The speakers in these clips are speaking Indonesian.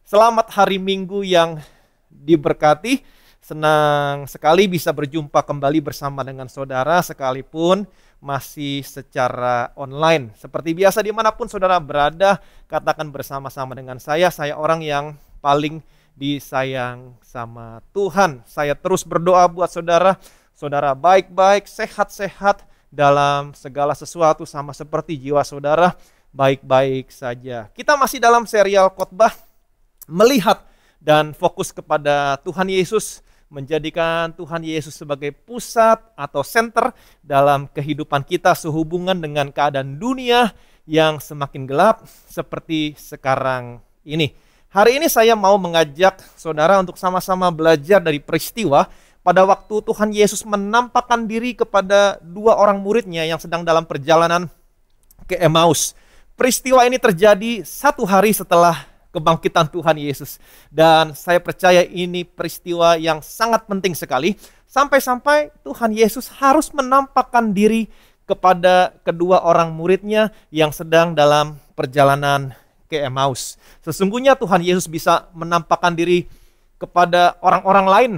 Selamat hari Minggu yang diberkati. Senang sekali bisa berjumpa kembali bersama dengan saudara sekalipun masih secara online. Seperti biasa dimanapun saudara berada, katakan bersama-sama dengan saya orang yang paling disayang sama Tuhan. Saya terus berdoa buat saudara, saudara baik-baik, sehat-sehat dalam segala sesuatu, sama seperti jiwa saudara baik-baik saja. Kita masih dalam serial khotbah melihat dan fokus kepada Tuhan Yesus, menjadikan Tuhan Yesus sebagai pusat atau center dalam kehidupan kita sehubungan dengan keadaan dunia yang semakin gelap seperti sekarang ini. Hari ini saya mau mengajak saudara untuk sama-sama belajar dari peristiwa pada waktu Tuhan Yesus menampakkan diri kepada dua orang muridnya yang sedang dalam perjalanan ke Emmaus. Peristiwa ini terjadi satu hari setelah kebangkitan Tuhan Yesus. Dan saya percaya ini peristiwa yang sangat penting sekali. Sampai-sampai Tuhan Yesus harus menampakkan diri kepada kedua orang muridnya yang sedang dalam perjalanan ke Emmaus. Sesungguhnya Tuhan Yesus bisa menampakkan diri kepada orang-orang lain,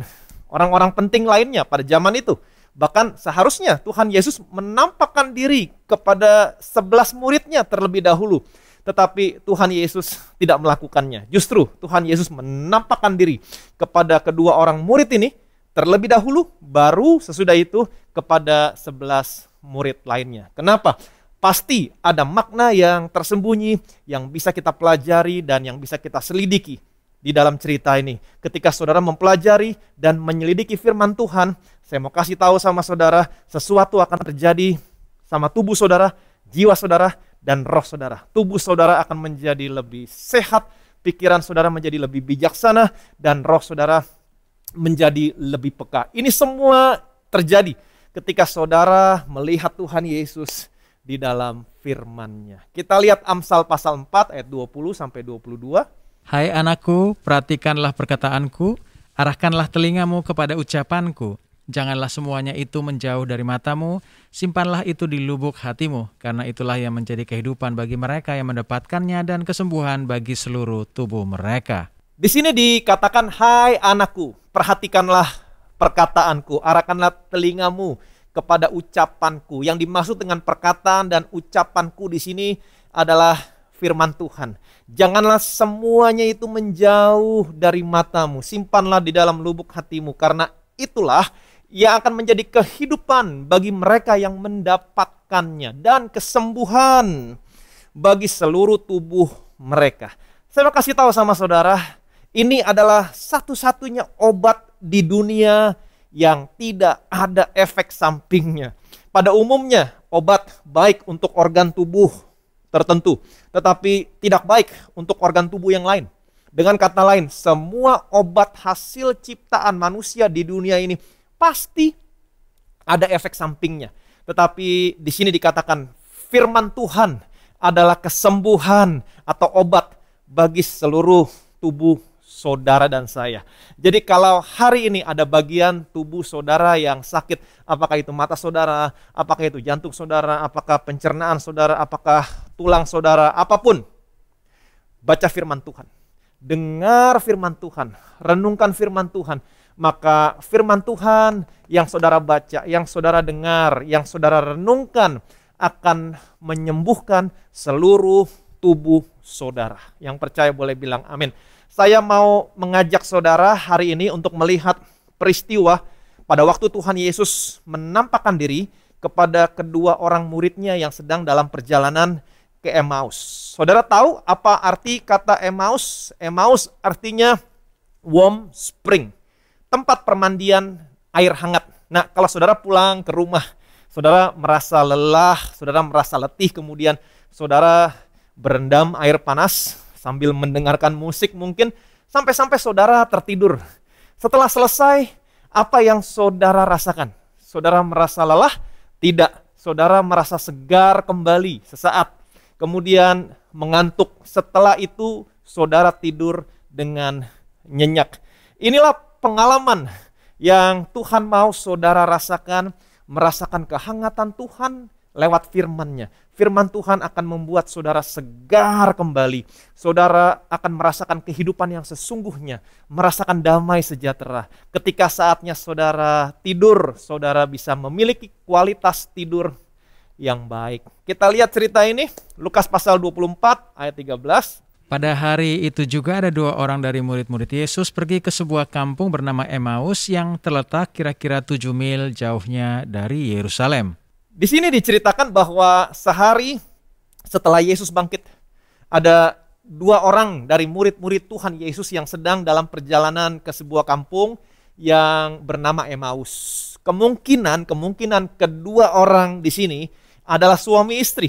orang-orang penting lainnya pada zaman itu. Bahkan seharusnya Tuhan Yesus menampakkan diri kepada 11 muridnya terlebih dahulu. Tetapi Tuhan Yesus tidak melakukannya. Justru Tuhan Yesus menampakkan diri kepada kedua orang murid ini terlebih dahulu, baru sesudah itu kepada 11 murid lainnya. Kenapa? Pasti ada makna yang tersembunyi yang bisa kita pelajari dan yang bisa kita selidiki di dalam cerita ini. Ketika saudara mempelajari dan menyelidiki firman Tuhan, saya mau kasih tahu sama saudara, sesuatu akan terjadi sama tubuh saudara, jiwa saudara, dan roh saudara. Tubuh saudara akan menjadi lebih sehat, pikiran saudara menjadi lebih bijaksana, dan roh saudara menjadi lebih peka. Ini semua terjadi ketika saudara melihat Tuhan Yesus di dalam firman-Nya. Kita lihat Amsal pasal 4 ayat 20 sampai 22. Hai anakku, perhatikanlah perkataanku, arahkanlah telingamu kepada ucapanku. Janganlah semuanya itu menjauh dari matamu, simpanlah itu di lubuk hatimu, karena itulah yang menjadi kehidupan bagi mereka yang mendapatkannya dan kesembuhan bagi seluruh tubuh mereka. Di sini dikatakan, hai anakku, perhatikanlah perkataanku, arahkanlah telingamu kepada ucapanku. Yang dimaksud dengan perkataan dan ucapanku di sini adalah firman Tuhan. Janganlah semuanya itu menjauh dari matamu, simpanlah di dalam lubuk hatimu, karena itulah yang akan menjadi kehidupan bagi mereka yang mendapatkannya dan kesembuhan bagi seluruh tubuh mereka. Saya mau kasih tahu sama saudara, ini adalah satu-satunya obat di dunia yang tidak ada efek sampingnya. Pada umumnya, obat baik untuk organ tubuh tertentu, tetapi tidak baik untuk organ tubuh yang lain. Dengan kata lain, semua obat hasil ciptaan manusia di dunia ini pasti ada efek sampingnya. Tetapi di sini dikatakan firman Tuhan adalah kesembuhan atau obat bagi seluruh tubuh saudara dan saya. Jadi kalau hari ini ada bagian tubuh saudara yang sakit, apakah itu mata saudara, apakah itu jantung saudara, apakah pencernaan saudara, apakah tulang saudara, apapun, baca firman Tuhan. Dengar firman Tuhan, renungkan firman Tuhan. Maka firman Tuhan yang saudara baca, yang saudara dengar, yang saudara renungkan akan menyembuhkan seluruh tubuh saudara. Yang percaya boleh bilang amin. Saya mau mengajak saudara hari ini untuk melihat peristiwa pada waktu Tuhan Yesus menampakkan diri kepada kedua orang muridnya yang sedang dalam perjalanan ke Emmaus. Saudara tahu apa arti kata Emmaus? Emmaus artinya warm spring, tempat permandian air hangat. Nah, kalau saudara pulang ke rumah, saudara merasa lelah, saudara merasa letih, kemudian saudara berendam air panas sambil mendengarkan musik mungkin, sampai-sampai saudara tertidur. Setelah selesai, apa yang saudara rasakan? Saudara merasa lelah? Tidak. Saudara merasa segar kembali sesaat. Kemudian mengantuk. Setelah itu, saudara tidur dengan nyenyak. Inilah pengalaman yang Tuhan mau saudara rasakan, merasakan kehangatan Tuhan lewat firman-Nya. Firman Tuhan akan membuat saudara segar kembali. Saudara akan merasakan kehidupan yang sesungguhnya, merasakan damai sejahtera. Ketika saatnya saudara tidur, saudara bisa memiliki kualitas tidur yang baik. Kita lihat cerita ini, Lukas pasal 24 ayat 13. Pada hari itu juga ada 2 orang dari murid-murid Yesus pergi ke sebuah kampung bernama Emmaus yang terletak kira-kira 7 mil jauhnya dari Yerusalem. Di sini diceritakan bahwa sehari setelah Yesus bangkit, ada 2 orang dari murid-murid Tuhan Yesus yang sedang dalam perjalanan ke sebuah kampung yang bernama Emmaus. Kemungkinan kedua orang di sini adalah suami istri.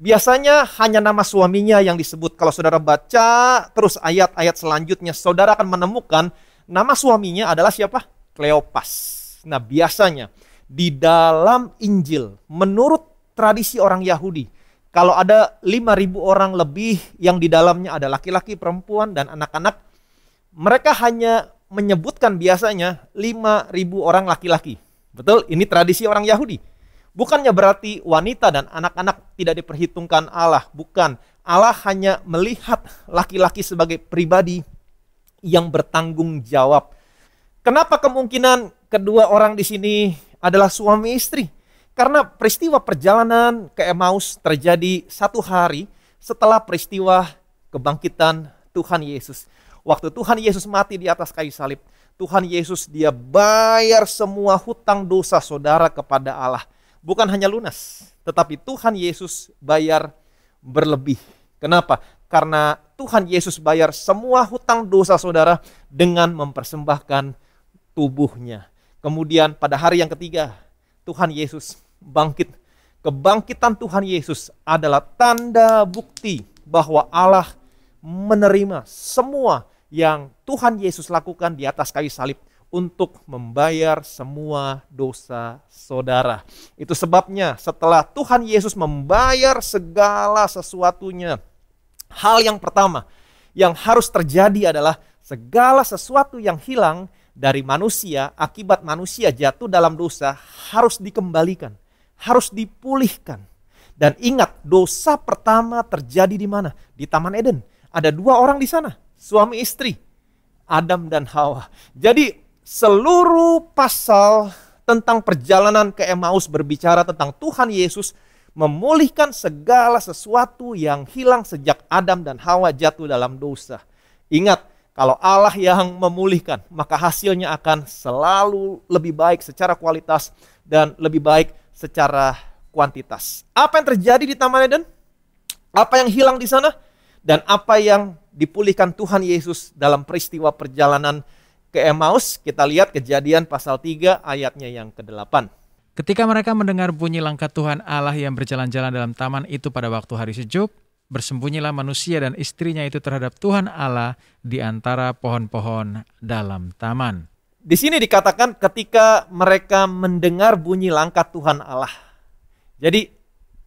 Biasanya hanya nama suaminya yang disebut. Kalau saudara baca terus ayat-ayat selanjutnya, saudara akan menemukan nama suaminya adalah siapa? Kleopas. Nah, biasanya di dalam Injil, menurut tradisi orang Yahudi, kalau ada 5.000 orang lebih yang di dalamnya ada laki-laki, perempuan, dan anak-anak, mereka hanya menyebutkan biasanya 5.000 orang laki-laki. Betul? Ini tradisi orang Yahudi. Bukannya berarti wanita dan anak-anak tidak diperhitungkan Allah. Bukan. Allah hanya melihat laki-laki sebagai pribadi yang bertanggung jawab. Kenapa kemungkinan kedua orang di sini adalah suami istri? Karena peristiwa perjalanan ke Emmaus terjadi 1 hari setelah peristiwa kebangkitan Tuhan Yesus. Waktu Tuhan Yesus mati di atas kayu salib, Tuhan Yesus dia bayar semua hutang dosa saudara kepada Allah. Bukan hanya lunas, tetapi Tuhan Yesus bayar berlebih. Kenapa? Karena Tuhan Yesus bayar semua hutang dosa saudara dengan mempersembahkan tubuhnya. Kemudian pada hari yang ketiga, Tuhan Yesus bangkit. Kebangkitan Tuhan Yesus adalah tanda bukti bahwa Allah menerima semua yang Tuhan Yesus lakukan di atas kayu salib untuk membayar semua dosa saudara. Itu sebabnya setelah Tuhan Yesus membayar segala sesuatunya, hal yang pertama yang harus terjadi adalah segala sesuatu yang hilang dari manusia akibat manusia jatuh dalam dosa harus dikembalikan, harus dipulihkan. Dan ingat, dosa pertama terjadi di mana? Di Taman Eden. Ada 2 orang di sana, suami istri, Adam dan Hawa. Jadi seluruh pasal tentang perjalanan ke Emmaus berbicara tentang Tuhan Yesus memulihkan segala sesuatu yang hilang sejak Adam dan Hawa jatuh dalam dosa. Ingat, kalau Allah yang memulihkan, maka hasilnya akan selalu lebih baik secara kualitas dan lebih baik secara kuantitas. Apa yang terjadi di Taman Eden? Apa yang hilang di sana? Dan apa yang dipulihkan Tuhan Yesus dalam peristiwa perjalanan ke Emmaus? Kita lihat Kejadian pasal 3 ayatnya yang ke-8. Ketika mereka mendengar bunyi langkah Tuhan Allah yang berjalan-jalan dalam taman itu pada waktu hari sejuk, bersembunyilah manusia dan istrinya itu terhadap Tuhan Allah di antara pohon-pohon dalam taman. Di sini dikatakan ketika mereka mendengar bunyi langkah Tuhan Allah. Jadi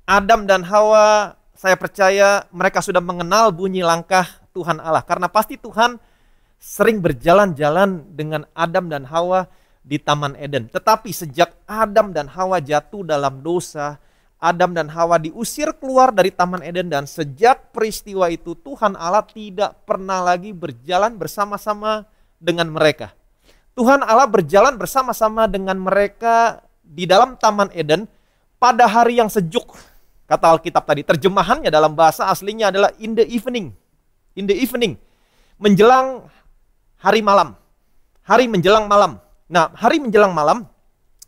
Adam dan Hawa, saya percaya mereka sudah mengenal bunyi langkah Tuhan Allah. Karena pasti Tuhan sering berjalan-jalan dengan Adam dan Hawa di Taman Eden. Tetapi sejak Adam dan Hawa jatuh dalam dosa, Adam dan Hawa diusir keluar dari Taman Eden, dan sejak peristiwa itu Tuhan Allah tidak pernah lagi berjalan bersama-sama dengan mereka. Tuhan Allah berjalan bersama-sama dengan mereka di dalam Taman Eden pada hari yang sejuk. Kata Alkitab tadi, terjemahannya dalam bahasa aslinya adalah in the evening. In the evening, menjelang hari malam. Hari menjelang malam. Nah, hari menjelang malam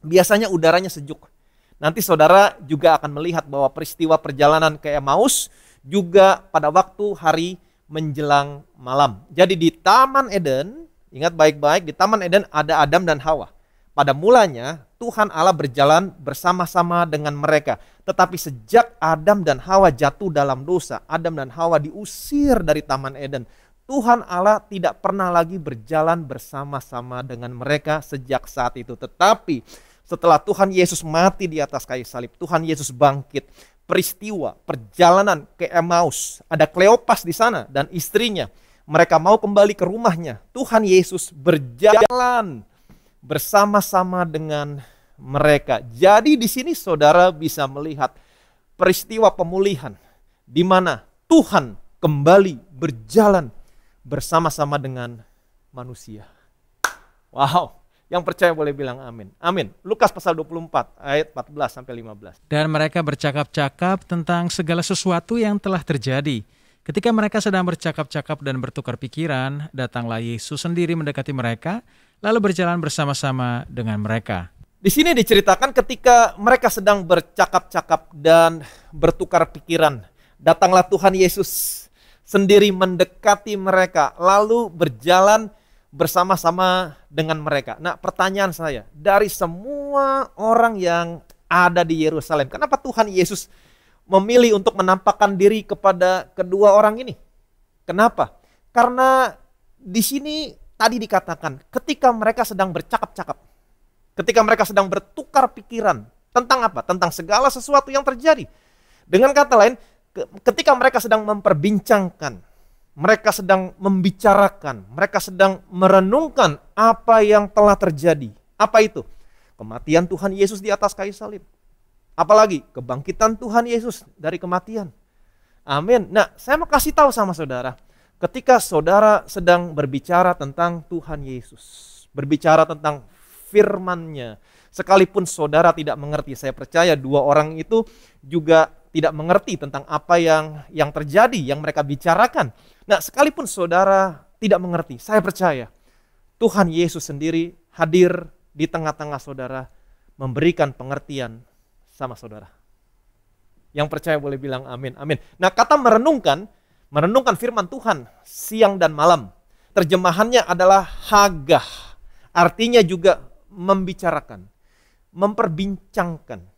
biasanya udaranya sejuk. Nanti saudara juga akan melihat bahwa peristiwa perjalanan ke Emmaus juga pada waktu hari menjelang malam. Jadi di Taman Eden, ingat baik-baik, di Taman Eden ada Adam dan Hawa. Pada mulanya Tuhan Allah berjalan bersama-sama dengan mereka. Tetapi sejak Adam dan Hawa jatuh dalam dosa, Adam dan Hawa diusir dari Taman Eden. Tuhan Allah tidak pernah lagi berjalan bersama-sama dengan mereka sejak saat itu. Tetapi setelah Tuhan Yesus mati di atas kayu salib, Tuhan Yesus bangkit. Peristiwa perjalanan ke Emmaus, ada Kleopas di sana dan istrinya. Mereka mau kembali ke rumahnya. Tuhan Yesus berjalan bersama-sama dengan mereka. Jadi di sini saudara bisa melihat peristiwa pemulihan di mana Tuhan kembali berjalan bersama-sama dengan manusia. Wow, yang percaya boleh bilang amin. Amin. Lukas pasal 24 ayat 14 sampai 15. Dan mereka bercakap-cakap tentang segala sesuatu yang telah terjadi. Ketika mereka sedang bercakap-cakap dan bertukar pikiran, datanglah Yesus sendiri mendekati mereka, lalu berjalan bersama-sama dengan mereka. Di sini diceritakan ketika mereka sedang bercakap-cakap dan bertukar pikiran, datanglah Tuhan Yesus sendiri mendekati mereka, lalu berjalan bersama-sama dengan mereka. Nah, pertanyaan saya, dari semua orang yang ada di Yerusalem, kenapa Tuhan Yesus memilih untuk menampakkan diri kepada kedua orang ini? Kenapa? Karena di sini tadi dikatakan ketika mereka sedang bercakap-cakap, ketika mereka sedang bertukar pikiran tentang apa? Tentang segala sesuatu yang terjadi. Dengan kata lain, ketika mereka sedang memperbincangkan, mereka sedang membicarakan, mereka sedang merenungkan apa yang telah terjadi. Apa itu? Kematian Tuhan Yesus di atas kayu salib. Apalagi kebangkitan Tuhan Yesus dari kematian. Amin. Nah, saya mau kasih tahu sama saudara, ketika saudara sedang berbicara tentang Tuhan Yesus, berbicara tentang firman-Nya, sekalipun saudara tidak mengerti, saya percaya dua orang itu juga tidak mengerti tentang apa yang terjadi, yang mereka bicarakan. Nah, sekalipun saudara tidak mengerti, saya percaya Tuhan Yesus sendiri hadir di tengah-tengah saudara, memberikan pengertian sama saudara. Yang percaya boleh bilang amin, amin. Nah, kata merenungkan firman Tuhan siang dan malam. Terjemahannya adalah hagah. Artinya juga membicarakan, memperbincangkan.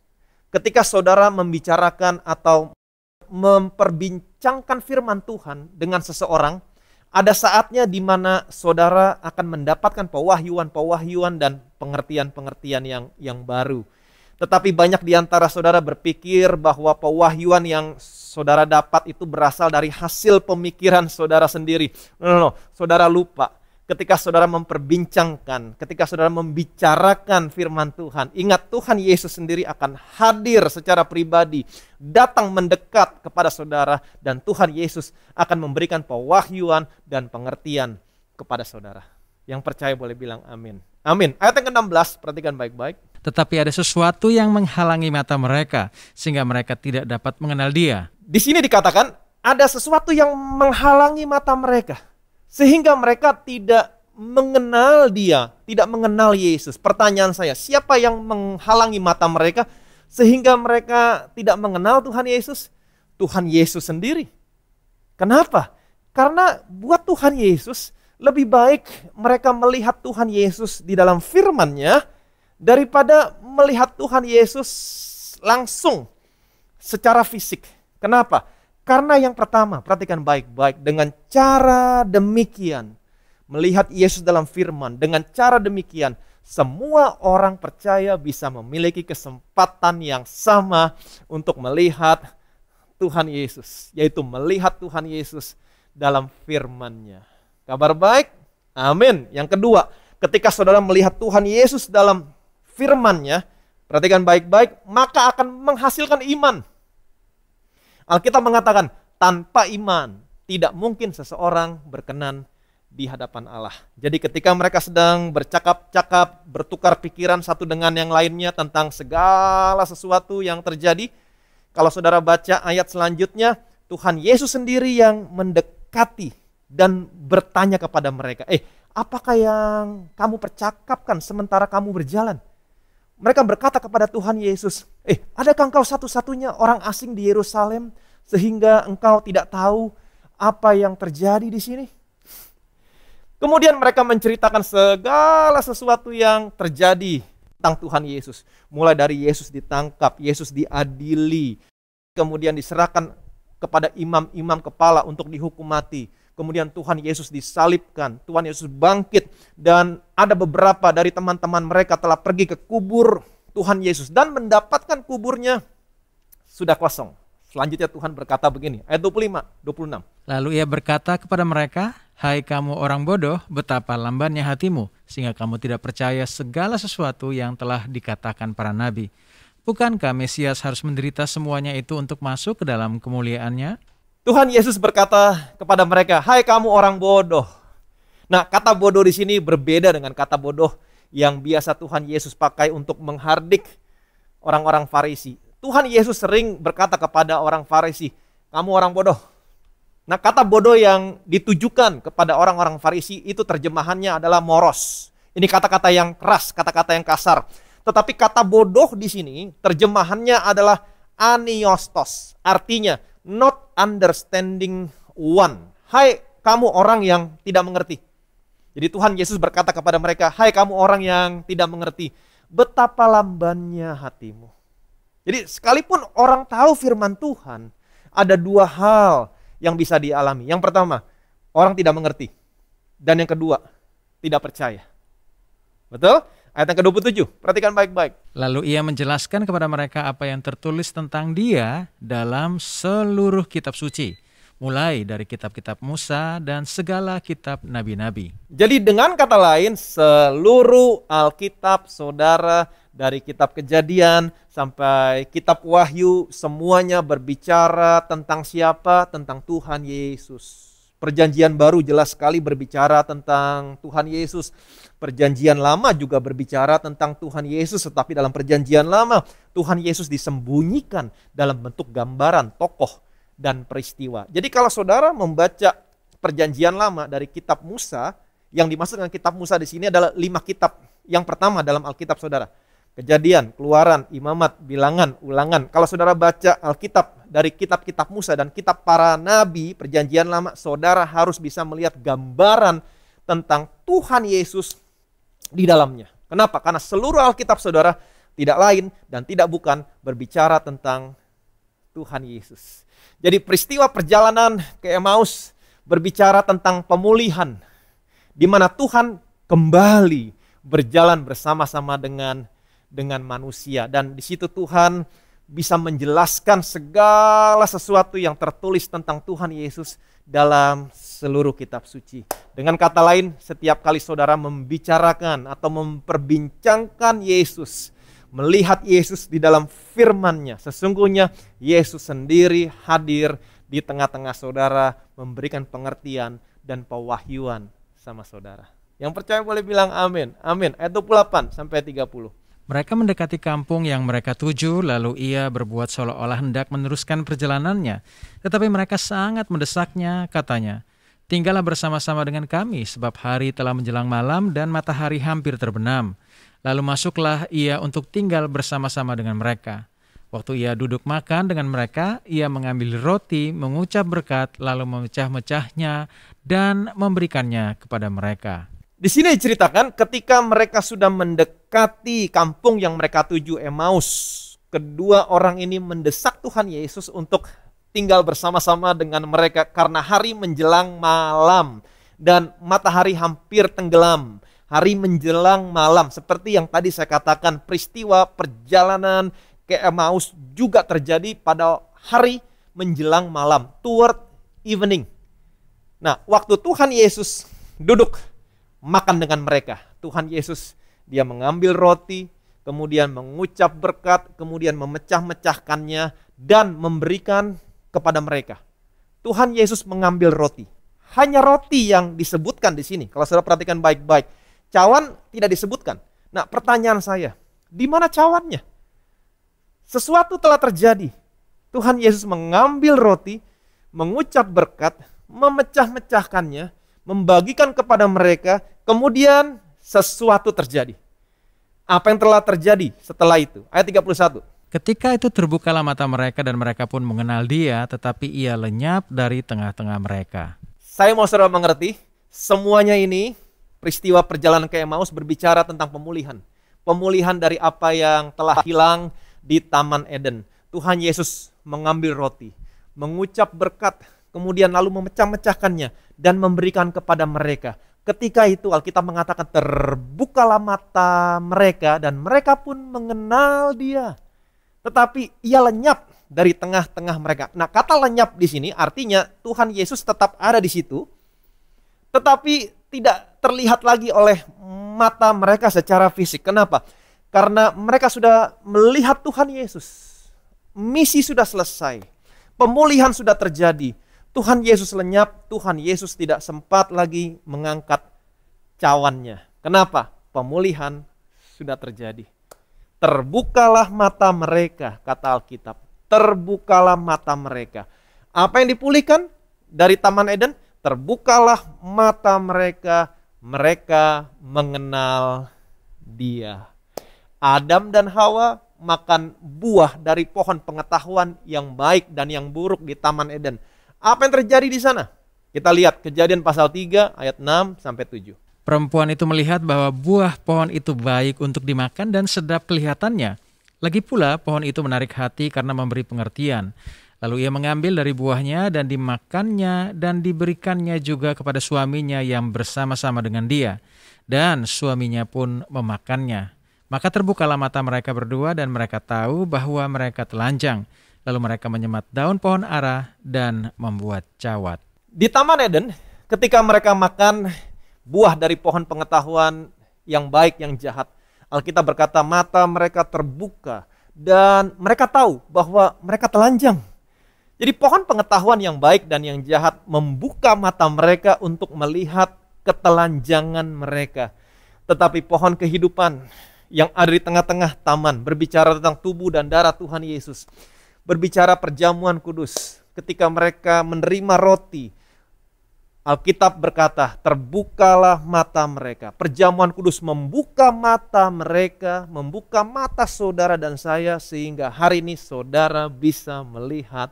Ketika saudara membicarakan atau memperbincangkan firman Tuhan dengan seseorang, ada saatnya di mana saudara akan mendapatkan pewahyuan dan pengertian-pengertian yang baru. Tetapi banyak di antara saudara berpikir bahwa pewahyuan yang saudara dapat itu berasal dari hasil pemikiran saudara sendiri. No. Saudara lupa. Ketika saudara memperbincangkan, ketika saudara membicarakan firman Tuhan, ingat Tuhan Yesus sendiri akan hadir secara pribadi, datang mendekat kepada saudara, dan Tuhan Yesus akan memberikan pewahyuan dan pengertian kepada saudara. Yang percaya boleh bilang amin. Amin. Ayat yang ke-16, perhatikan baik-baik. Tetapi ada sesuatu yang menghalangi mata mereka, sehingga mereka tidak dapat mengenal Dia. Di sini dikatakan ada sesuatu yang menghalangi mata mereka, sehingga mereka tidak mengenal Dia, tidak mengenal Yesus. Pertanyaan saya, siapa yang menghalangi mata mereka sehingga mereka tidak mengenal Tuhan Yesus? Tuhan Yesus sendiri. Kenapa? Karena buat Tuhan Yesus, lebih baik mereka melihat Tuhan Yesus di dalam firman-Nya daripada melihat Tuhan Yesus langsung secara fisik. Kenapa? Karena yang pertama, perhatikan baik-baik, dengan cara demikian, melihat Yesus dalam firman, dengan cara demikian, semua orang percaya bisa memiliki kesempatan yang sama untuk melihat Tuhan Yesus, yaitu melihat Tuhan Yesus dalam firman-Nya. Kabar baik? Amin. Yang kedua, ketika saudara melihat Tuhan Yesus dalam firman-Nya, perhatikan baik-baik, maka akan menghasilkan iman. Alkitab mengatakan, tanpa iman tidak mungkin seseorang berkenan di hadapan Allah. Jadi ketika mereka sedang bercakap-cakap, bertukar pikiran satu dengan yang lainnya tentang segala sesuatu yang terjadi, kalau saudara baca ayat selanjutnya, Tuhan Yesus sendiri yang mendekati dan bertanya kepada mereka, apakah yang kamu percakapkan sementara kamu berjalan? Mereka berkata kepada Tuhan Yesus, adakah engkau satu-satunya orang asing di Yerusalem sehingga engkau tidak tahu apa yang terjadi di sini? Kemudian mereka menceritakan segala sesuatu yang terjadi tentang Tuhan Yesus. Mulai dari Yesus ditangkap, Yesus diadili, kemudian diserahkan kepada imam-imam kepala untuk dihukum mati. Kemudian Tuhan Yesus disalibkan, Tuhan Yesus bangkit, dan ada beberapa dari teman-teman mereka telah pergi ke kubur Tuhan Yesus dan mendapatkan kuburnya sudah kosong. Selanjutnya Tuhan berkata begini, ayat 25, 26. Lalu Ia berkata kepada mereka, hai kamu orang bodoh, betapa lambannya hatimu, sehingga kamu tidak percaya segala sesuatu yang telah dikatakan para nabi. Bukankah Mesias harus menderita semuanya itu untuk masuk ke dalam kemuliaannya? Tuhan Yesus berkata kepada mereka, "Hai kamu orang bodoh." Nah, kata bodoh di sini berbeda dengan kata bodoh yang biasa Tuhan Yesus pakai untuk menghardik orang-orang Farisi. Tuhan Yesus sering berkata kepada orang Farisi, "Kamu orang bodoh." Nah, kata bodoh yang ditujukan kepada orang-orang Farisi itu terjemahannya adalah moros. Ini kata-kata yang keras, kata-kata yang kasar. Tetapi kata bodoh di sini terjemahannya adalah aniostos. Artinya not understanding one. Hai kamu orang yang tidak mengerti. Jadi Tuhan Yesus berkata kepada mereka, "Hai kamu orang yang tidak mengerti, betapa lambannya hatimu." Jadi sekalipun orang tahu firman Tuhan, ada dua hal yang bisa dialami. Yang pertama, orang tidak mengerti. Dan yang kedua, tidak percaya. Betul? Ayat yang ke-27, perhatikan baik-baik. Lalu ia menjelaskan kepada mereka apa yang tertulis tentang dia dalam seluruh kitab suci, mulai dari kitab-kitab Musa dan segala kitab nabi-nabi. Jadi dengan kata lain, seluruh Alkitab saudara, dari kitab Kejadian sampai kitab Wahyu, semuanya berbicara tentang siapa? Tentang Tuhan Yesus. Perjanjian baru jelas sekali berbicara tentang Tuhan Yesus. Perjanjian lama juga berbicara tentang Tuhan Yesus, tetapi dalam perjanjian lama Tuhan Yesus disembunyikan dalam bentuk gambaran tokoh dan peristiwa. Jadi kalau saudara membaca perjanjian lama dari kitab Musa, yang dimaksud dengan kitab Musa di sini adalah 5 kitab. Yang pertama dalam Alkitab saudara, Kejadian, Keluaran, Imamat, Bilangan, Ulangan. Kalau saudara baca Alkitab dari kitab-kitab Musa dan kitab para nabi perjanjian lama, saudara harus bisa melihat gambaran tentang Tuhan Yesus di dalamnya. Kenapa? Karena seluruh Alkitab saudara tidak lain dan tidak bukan berbicara tentang Tuhan Yesus. Jadi peristiwa perjalanan ke Emmaus berbicara tentang pemulihan, di mana Tuhan kembali berjalan bersama-sama dengan manusia, dan di situ Tuhan bisa menjelaskan segala sesuatu yang tertulis tentang Tuhan Yesus dalam seluruh kitab suci. Dengan kata lain, setiap kali saudara membicarakan atau memperbincangkan Yesus, melihat Yesus di dalam firman-Nya, sesungguhnya Yesus sendiri hadir di tengah-tengah saudara, memberikan pengertian dan pewahyuan sama saudara. Yang percaya boleh bilang amin. Amin. Ayat 28 sampai 30. Mereka mendekati kampung yang mereka tuju, lalu ia berbuat seolah-olah hendak meneruskan perjalanannya. Tetapi mereka sangat mendesaknya, katanya, "Tinggallah bersama-sama dengan kami, sebab hari telah menjelang malam dan matahari hampir terbenam." Lalu masuklah ia untuk tinggal bersama-sama dengan mereka. Waktu ia duduk makan dengan mereka, ia mengambil roti, mengucap berkat, lalu memecah-mecahnya dan memberikannya kepada mereka. Di sini diceritakan ketika mereka sudah mendekati kampung yang mereka tuju, Emmaus, kedua orang ini mendesak Tuhan Yesus untuk tinggal bersama-sama dengan mereka karena hari menjelang malam dan matahari hampir tenggelam. Hari menjelang malam, seperti yang tadi saya katakan, peristiwa perjalanan ke Emmaus juga terjadi pada hari menjelang malam, toward evening. Nah, waktu Tuhan Yesus duduk makan dengan mereka, Tuhan Yesus dia mengambil roti, kemudian mengucap berkat, kemudian memecah-mecahkannya dan memberikan kepada mereka. Tuhan Yesus mengambil roti. Hanya roti yang disebutkan di sini. Kalau saudara perhatikan baik-baik, cawan tidak disebutkan. Nah, pertanyaan saya, di mana cawannya? Sesuatu telah terjadi. Tuhan Yesus mengambil roti, mengucap berkat, memecah-mecahkannya, membagikan kepada mereka, kemudian sesuatu terjadi. Apa yang telah terjadi setelah itu? Ayat 31. Ketika itu terbukalah mata mereka dan mereka pun mengenal dia, tetapi ia lenyap dari tengah-tengah mereka. Saya mau saudara mengerti, semuanya ini, peristiwa perjalanan ke Emmaus berbicara tentang pemulihan. Pemulihan dari apa yang telah hilang di Taman Eden. Tuhan Yesus mengambil roti, mengucap berkat, kemudian lalu memecah-mecahkannya dan memberikan kepada mereka. Ketika itu Alkitab mengatakan terbukalah mata mereka dan mereka pun mengenal dia. Tetapi ia lenyap dari tengah-tengah mereka. Nah, kata lenyap di sini artinya Tuhan Yesus tetap ada di situ, tetapi tidak terlihat lagi oleh mata mereka secara fisik. Kenapa? Karena mereka sudah melihat Tuhan Yesus. Misi sudah selesai. Pemulihan sudah terjadi. Tuhan Yesus lenyap, Tuhan Yesus tidak sempat lagi mengangkat cawannya. Kenapa? Pemulihan sudah terjadi. Terbukalah mata mereka, kata Alkitab. Terbukalah mata mereka. Apa yang dipulihkan dari Taman Eden? Terbukalah mata mereka, mereka mengenal Dia. Adam dan Hawa makan buah dari pohon pengetahuan yang baik dan yang buruk di Taman Eden. Apa yang terjadi di sana? Kita lihat Kejadian pasal 3 ayat 6 sampai 7. Perempuan itu melihat bahwa buah pohon itu baik untuk dimakan dan sedap kelihatannya. Lagi pula pohon itu menarik hati karena memberi pengertian. Lalu ia mengambil dari buahnya dan dimakannya dan diberikannya juga kepada suaminya yang bersama-sama dengan dia. Dan suaminya pun memakannya. Maka terbukalah mata mereka berdua dan mereka tahu bahwa mereka telanjang. Lalu mereka menyemat daun pohon ara dan membuat cawat. Di Taman Eden, ketika mereka makan buah dari pohon pengetahuan yang baik, yang jahat, Alkitab berkata mata mereka terbuka dan mereka tahu bahwa mereka telanjang. Jadi pohon pengetahuan yang baik dan yang jahat membuka mata mereka untuk melihat ketelanjangan mereka. Tetapi pohon kehidupan yang ada di tengah-tengah taman berbicara tentang tubuh dan darah Tuhan Yesus. Berbicara perjamuan kudus. Ketika mereka menerima roti, Alkitab berkata, terbukalah mata mereka. Perjamuan kudus membuka mata mereka, membuka mata saudara dan saya, sehingga hari ini saudara bisa melihat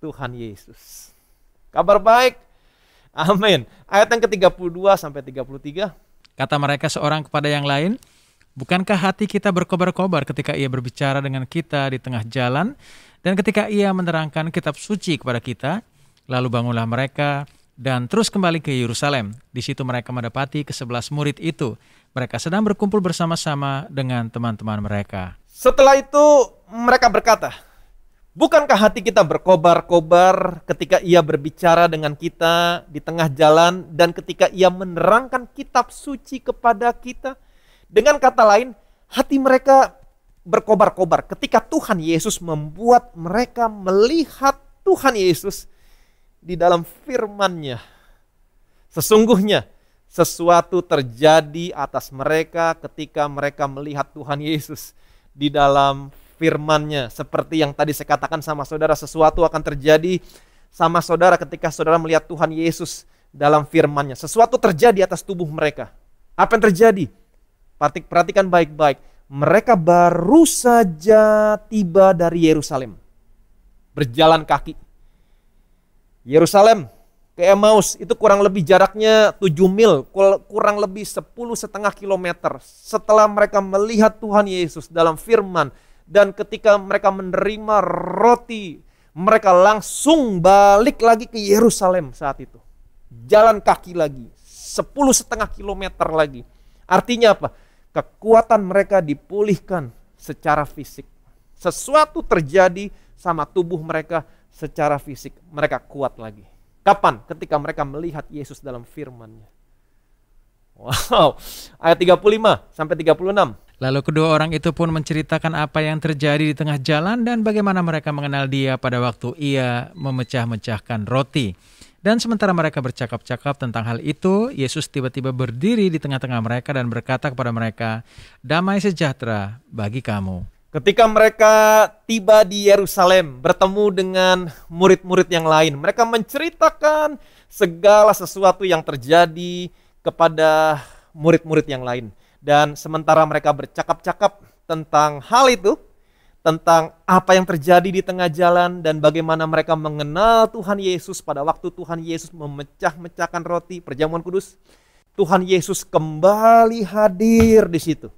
Tuhan Yesus. Kabar baik. Amin. Ayat yang ke-32 sampai 33. Kata mereka seorang kepada yang lain, bukankah hati kita berkobar-kobar ketika ia berbicara dengan kita di tengah jalan, dan ketika ia menerangkan kitab suci kepada kita? Lalu bangunlah mereka dan terus kembali ke Yerusalem. Di situ mereka mendapati ke-11 murid itu. Mereka sedang berkumpul bersama-sama dengan teman-teman mereka. Setelah itu mereka berkata, bukankah hati kita berkobar-kobar ketika ia berbicara dengan kita di tengah jalan dan ketika ia menerangkan kitab suci kepada kita? Dengan kata lain, hati mereka berkobar-kobar ketika Tuhan Yesus membuat mereka melihat Tuhan Yesus di dalam firman-Nya. Sesungguhnya sesuatu terjadi atas mereka ketika mereka melihat Tuhan Yesus di dalam firman-Nya. Seperti yang tadi saya katakan sama saudara, sesuatu akan terjadi sama saudara ketika saudara melihat Tuhan Yesus dalam firman-Nya. Sesuatu terjadi atas tubuh mereka. Apa yang terjadi? Perhatikan baik-baik. Mereka baru saja tiba dari Yerusalem. Berjalan kaki. Yerusalem ke Emmaus itu kurang lebih jaraknya 7 mil. Kurang lebih 10,5 kilometer. Setelah mereka melihat Tuhan Yesus dalam firman. Dan ketika mereka menerima roti, mereka langsung balik lagi ke Yerusalem saat itu. Jalan kaki lagi. 10,5 kilometer lagi. Artinya apa? Kekuatan mereka dipulihkan secara fisik. Sesuatu terjadi sama tubuh mereka secara fisik. Mereka kuat lagi. Kapan? Ketika mereka melihat Yesus dalam firman-Nya. Wow. Ayat 35 sampai 36. Lalu kedua orang itu pun menceritakan apa yang terjadi di tengah jalan dan bagaimana mereka mengenal Dia pada waktu Ia memecah-mecahkan roti. Dan sementara mereka bercakap-cakap tentang hal itu, Yesus tiba-tiba berdiri di tengah-tengah mereka dan berkata kepada mereka, damai sejahtera bagi kamu. Ketika mereka tiba di Yerusalem, bertemu dengan murid-murid yang lain, mereka menceritakan segala sesuatu yang terjadi kepada murid-murid yang lain. Dan sementara mereka bercakap-cakap tentang hal itu, tentang apa yang terjadi di tengah jalan dan bagaimana mereka mengenal Tuhan Yesus pada waktu Tuhan Yesus memecah-mecahkan roti, perjamuan kudus. Tuhan Yesus kembali hadir di situ,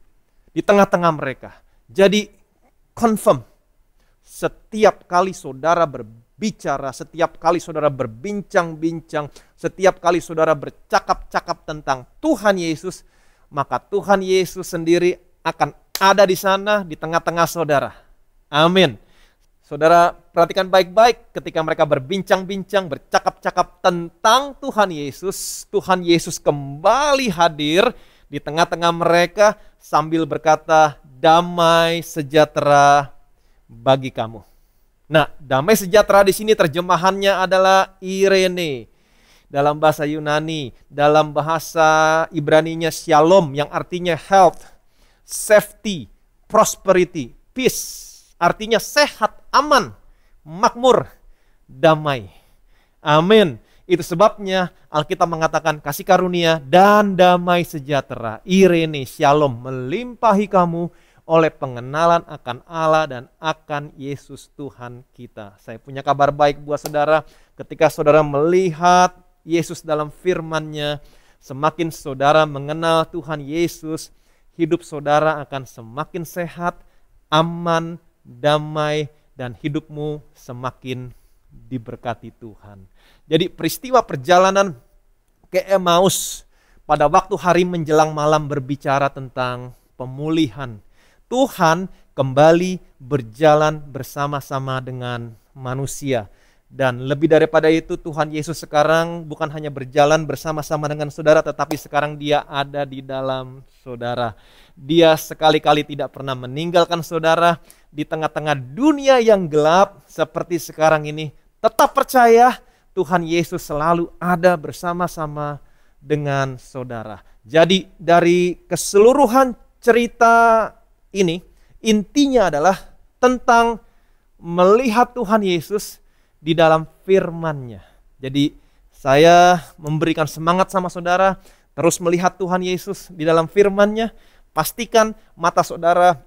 di tengah-tengah mereka. Jadi confirm, setiap kali saudara berbicara, setiap kali saudara berbincang-bincang, setiap kali saudara bercakap-cakap tentang Tuhan Yesus, maka Tuhan Yesus sendiri akan ada di sana di tengah-tengah saudara. Amin. Saudara perhatikan baik-baik ketika mereka berbincang-bincang, bercakap-cakap tentang Tuhan Yesus kembali hadir di tengah-tengah mereka sambil berkata, damai sejahtera bagi kamu. Nah, damai sejahtera di sini terjemahannya adalah Irene. Dalam bahasa Yunani, dalam bahasa Ibraninya Shalom yang artinya health, safety, prosperity, peace. Artinya sehat, aman, makmur, damai. Amin. Itu sebabnya Alkitab mengatakan kasih karunia dan damai sejahtera, Irene, Shalom, melimpahi kamu oleh pengenalan akan Allah dan akan Yesus Tuhan kita. Saya punya kabar baik buat saudara, ketika saudara melihat Yesus dalam firman-Nya, semakin saudara mengenal Tuhan Yesus, hidup saudara akan semakin sehat, aman, damai, dan hidupmu semakin diberkati Tuhan. Jadi peristiwa perjalanan ke Emmaus pada waktu hari menjelang malam berbicara tentang pemulihan. Tuhan kembali berjalan bersama-sama dengan manusia. Dan lebih daripada itu, Tuhan Yesus sekarang bukan hanya berjalan bersama-sama dengan saudara, tetapi sekarang Dia ada di dalam saudara. Dia sekali-kali tidak pernah meninggalkan saudara di tengah-tengah dunia yang gelap seperti sekarang ini. Tetap percaya, Tuhan Yesus selalu ada bersama-sama dengan saudara. Jadi dari keseluruhan cerita ini, intinya adalah tentang melihat Tuhan Yesus di dalam firman-Nya. Jadi saya memberikan semangat sama saudara, terus melihat Tuhan Yesus di dalam firman-Nya. Pastikan mata saudara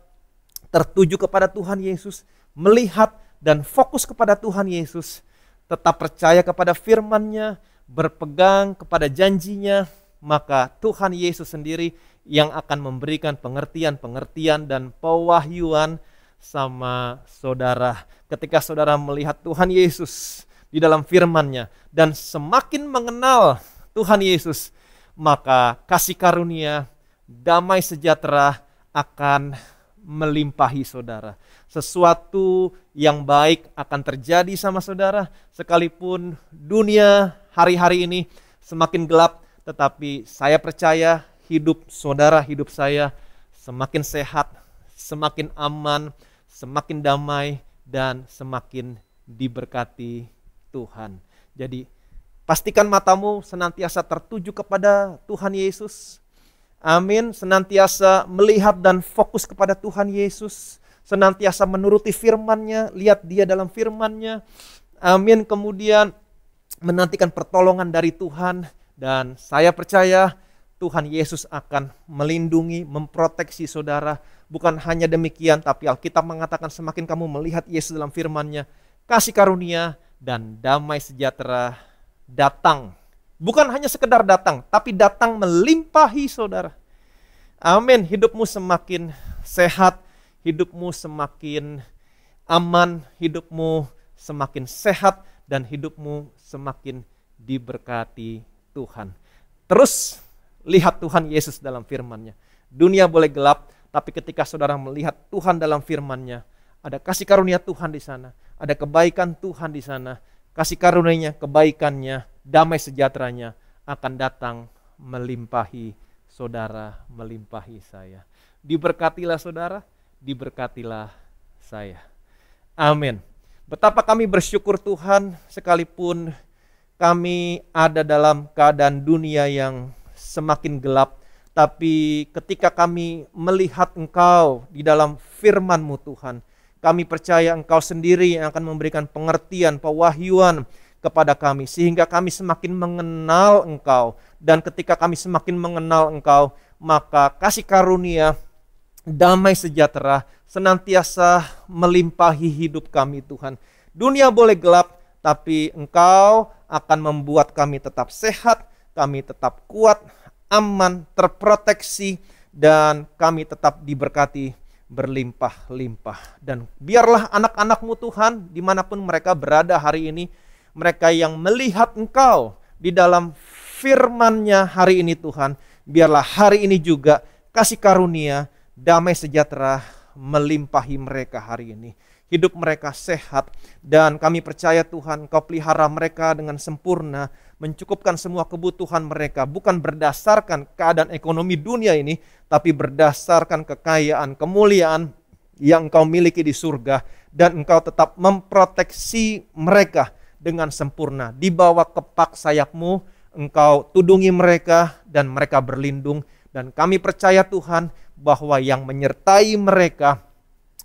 tertuju kepada Tuhan Yesus, melihat dan fokus kepada Tuhan Yesus. Tetap percaya kepada firman-Nya, berpegang kepada janjinya, maka Tuhan Yesus sendiri yang akan memberikan pengertian-pengertian dan pewahyuan sama saudara. Ketika saudara melihat Tuhan Yesus di dalam firman-Nya dan semakin mengenal Tuhan Yesus, maka kasih karunia, damai sejahtera akan melimpahi saudara. Sesuatu yang baik akan terjadi sama saudara, sekalipun dunia hari-hari ini semakin gelap, tetapi saya percaya hidup saudara, hidup saya semakin sehat, semakin aman, semakin damai, dan semakin diberkati Tuhan. Jadi pastikan matamu senantiasa tertuju kepada Tuhan Yesus. Amin. Senantiasa melihat dan fokus kepada Tuhan Yesus. Senantiasa menuruti firman-Nya, lihat Dia dalam firman-Nya. Amin. Kemudian menantikan pertolongan dari Tuhan. Dan saya percaya Tuhan Yesus akan melindungi, memproteksi saudara. Bukan hanya demikian, tapi Alkitab mengatakan semakin kamu melihat Yesus dalam firman-Nya, kasih karunia dan damai sejahtera datang. Bukan hanya sekedar datang, tapi datang melimpahi saudara. Amin. Hidupmu semakin sehat, hidupmu semakin aman, hidupmu semakin sehat, dan hidupmu semakin diberkati Tuhan. Terus lihat Tuhan Yesus dalam firman-Nya. Dunia boleh gelap, tapi ketika saudara melihat Tuhan dalam firman-Nya, ada kasih karunia Tuhan di sana, ada kebaikan Tuhan di sana, kasih karunia-Nya, kebaikan-Nya, damai sejahteranya akan datang melimpahi saudara, melimpahi saya. Diberkatilah saudara, diberkatilah saya. Amin. Betapa kami bersyukur Tuhan, sekalipun kami ada dalam keadaan dunia yang semakin gelap, tapi ketika kami melihat Engkau di dalam firman-Mu Tuhan, kami percaya Engkau sendiri yang akan memberikan pengertian, pewahyuan kepada kami, sehingga kami semakin mengenal Engkau. Dan ketika kami semakin mengenal Engkau, maka kasih karunia, damai sejahtera senantiasa melimpahi hidup kami Tuhan. Dunia boleh gelap, tapi Engkau akan membuat kami tetap sehat, kami tetap kuat, aman, terproteksi, dan kami tetap diberkati berlimpah-limpah. Dan biarlah anak-anak-Mu Tuhan, dimanapun mereka berada hari ini, mereka yang melihat Engkau di dalam firman-Nya hari ini Tuhan, biarlah hari ini juga kasih karunia, damai sejahtera melimpahi mereka hari ini. hidup mereka sehat. Dan kami percaya Tuhan, Engkau pelihara mereka dengan sempurna, mencukupkan semua kebutuhan mereka, bukan berdasarkan keadaan ekonomi dunia ini, tapi berdasarkan kekayaan, kemuliaan yang Engkau miliki di surga. Dan Engkau tetap memproteksi mereka dengan sempurna. Di bawah kepak sayap-Mu, Engkau tudungi mereka dan mereka berlindung. Dan kami percaya Tuhan bahwa yang menyertai mereka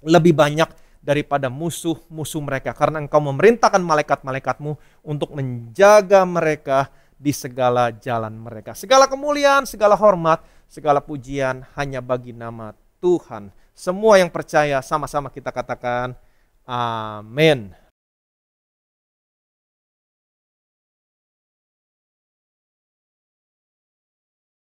lebih banyak daripada musuh-musuh mereka. Karena Engkau memerintahkan malaikat-malaikat-Mu untuk menjaga mereka di segala jalan mereka. Segala kemuliaan, segala hormat, segala pujian hanya bagi nama Tuhan. Semua yang percaya sama-sama kita katakan amin.